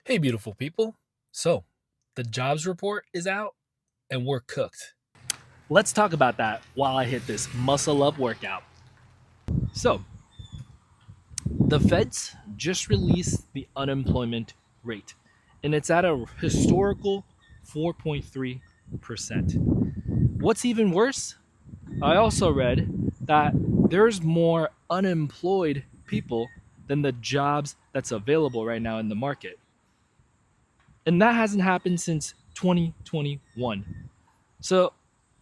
Hey, beautiful people. So, the jobs report is out and we're cooked. Let's talk about that while I hit this muscle up workout. So, the feds just released the unemployment rate, and it's at a historical 4.3%. What's even worse, I also read that there's more unemployed people than the jobs that's available right now in the market. And that hasn't happened since 2021. So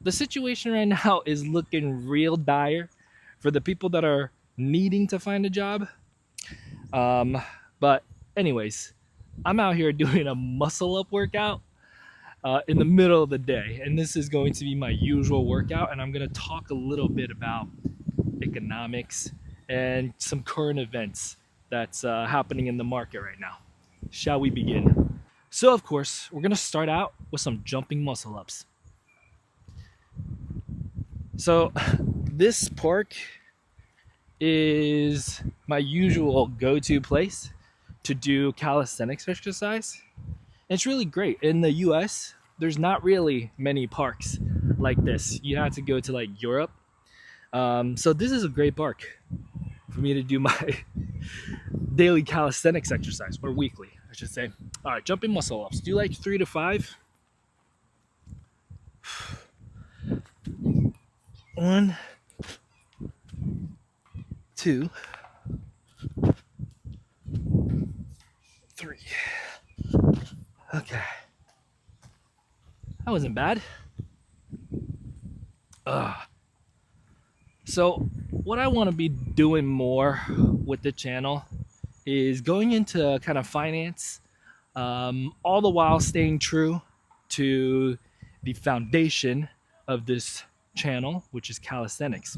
the situation right now is looking real dire for the people that are needing to find a job. Um, but, anyways, I'm out here doing a muscle up workout in the middle of the day. And this is going to be my usual workout. And I'm going to talk a little bit about economics and some current events that's happening in the market right now. Shall we begin? So, of course, we're going to start out with some jumping muscle ups. So, this park is my usual go-to place to do calisthenics exercise. And it's really great. In the US, there's not really many parks like this. You have to go to like Europe. So this is a great park for me to do my daily calisthenics exercise, or weekly, I should say. All right, jumping muscle ups. Do like 3 to 5. One, two, three. Okay. That wasn't bad. So, what I want to be doing more with the channel is going into kind of finance, all the while staying true to the foundation of this channel, which is calisthenics.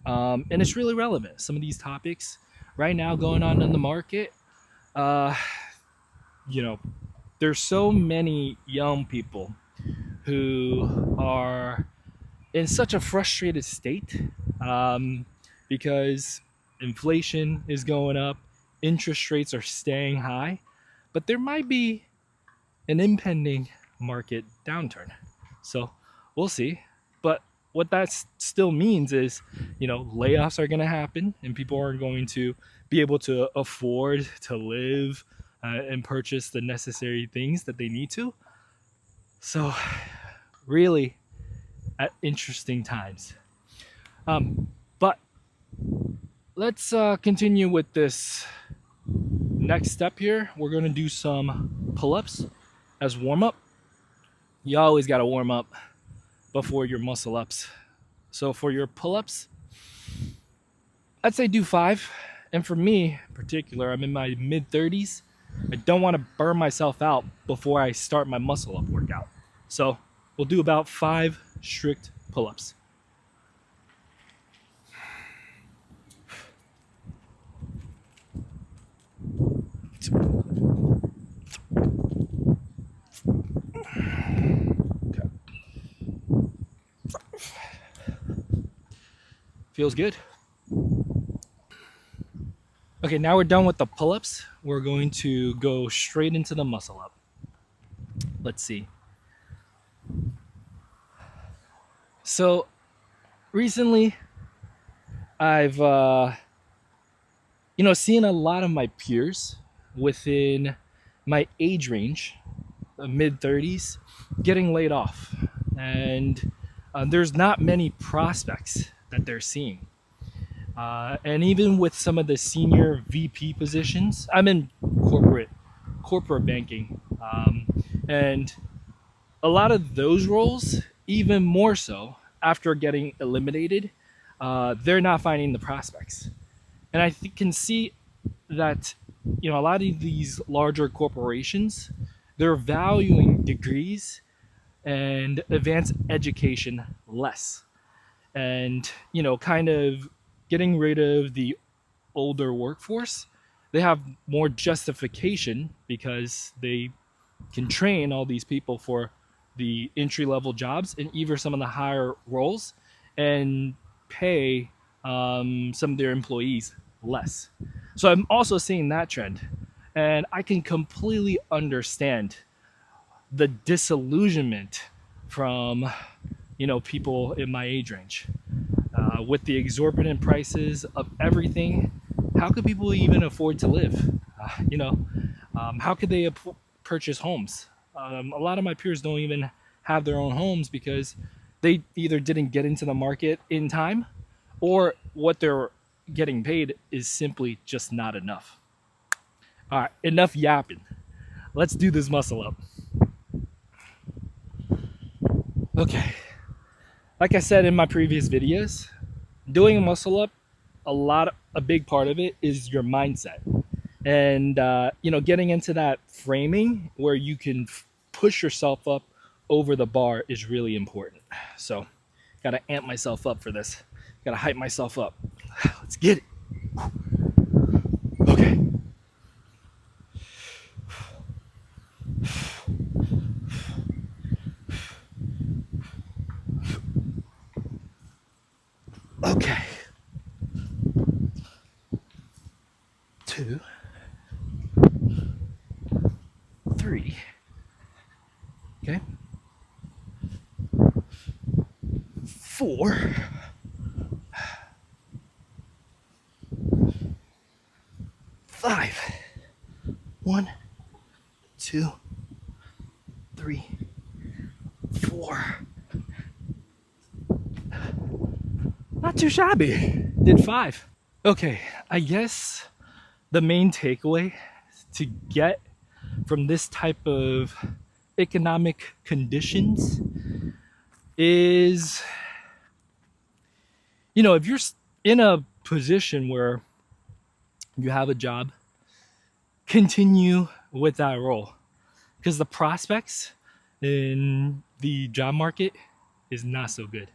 And it's really relevant. Some of these topics right now going on in the market, uh, you know, there's so many young people who are in such a frustrated state because inflation is going up, interest rates are staying high, but there might be an impending market downturn. So we'll see. But what that still means is, layoffs are going to happen and people are going to be able to afford to live and purchase the necessary things that they need to. So, really, at interesting times. But let's continue with this next step here. We're going to do some pull-ups as warm-up. You always got to warm up before your muscle ups. So for your pull-ups, I'd say do 5. And for me in particular, I'm in my mid-30s. I don't want to burn myself out before I start my muscle up workout. So we'll do about 5 strict pull-ups. Okay. Feels good. Okay, now we're done with the pull-ups. We're going to go straight into the muscle up. Let's see. So recently, I've seen a lot of my peers within my age range, mid 30s, getting laid off, and there's not many prospects that they're seeing. And even with some of the senior VP positions, I'm in corporate banking, and a lot of those roles, even more so after getting eliminated, they're not finding the prospects. And I can see that a lot of these larger corporations, they're valuing degrees and advanced education less, and kind of getting rid of the older workforce. They have more justification because they can train all these people for the entry level jobs and even some of the higher roles, and pay some of their employees less. So I'm also seeing that trend. And I can completely understand the disillusionment from, people in my age range. With the exorbitant prices of everything, how could people even afford to live? How could they purchase homes? A lot of my peers don't even have their own homes because they either didn't get into the market in time, or what they're getting paid is simply just not enough. All right, enough yapping. Let's do this muscle up. Okay. Like I said in my previous videos, doing a muscle up, a big part of it is your mindset. And, getting into that framing where you can push yourself up over the bar is really important. So, got to amp myself up for this. Got to hype myself up. Let's get it. Okay. Okay. 2, 3. Okay. 4. 5. 1, 2, 3, 4. Not too shabby. Did 5. Okay, I guess the main takeaway to get from this type of economic conditions is, if you're in a position where you have a job, continue with that role, because the prospects in the job market is not so good.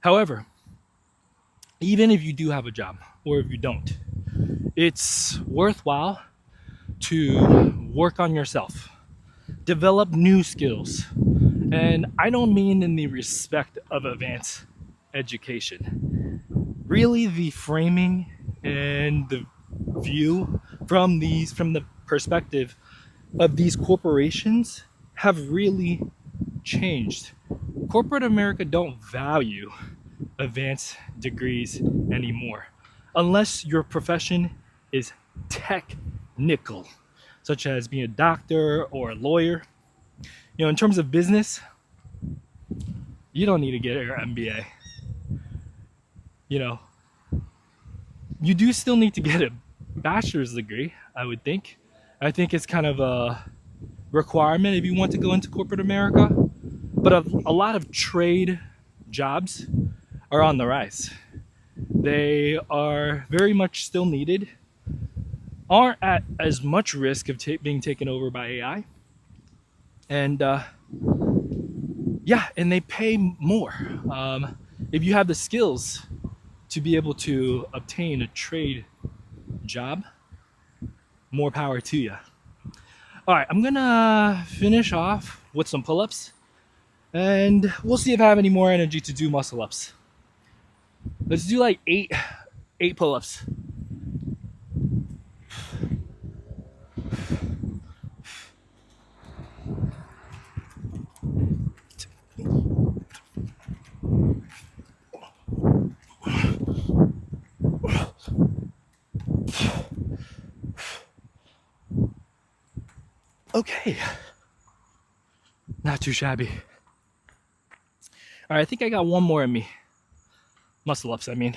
However, even if you do have a job or if you don't, it's worthwhile to work on yourself, develop new skills. And I don't mean in the respect of advanced education. Really, the framing and the view from the perspective of these corporations have really changed. Corporate America don't value advanced degrees anymore unless your profession is technical, such as being a doctor or a lawyer. In terms of business, you don't need to get your MBA. You do still need to get a bachelor's degree, I would think. I think it's kind of a requirement if you want to go into corporate America. But a lot of trade jobs are on the rise. They are very much still needed, aren't at as much risk of being taken over by AI. And and they pay more. If you have the skills to be able to obtain a trade job, more power to you. All right, I'm gonna finish off with some pull-ups, and we'll see if I have any more energy to do muscle ups. Let's do like eight pull-ups. Okay, not too shabby. All right, I think I got one more in me. Muscle ups, I mean.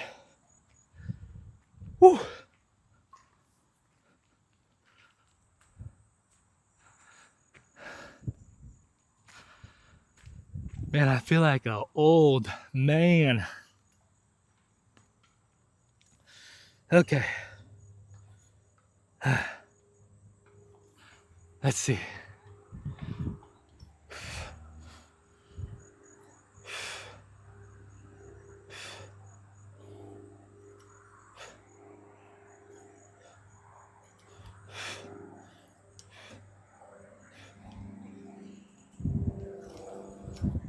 Whew. Man, I feel like an old man. Okay. Let's see.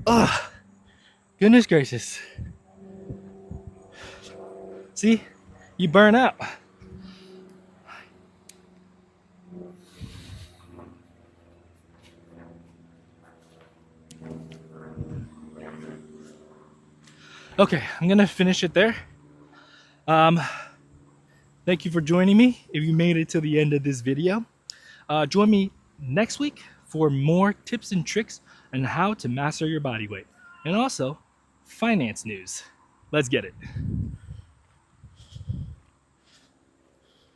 Oh, goodness gracious. See, you burn out. Okay, I'm gonna finish it there. Um, Thank you for joining me. If you made it to the end of this video, join me next week for more tips and tricks on how to master your body weight and also finance news. Let's get it.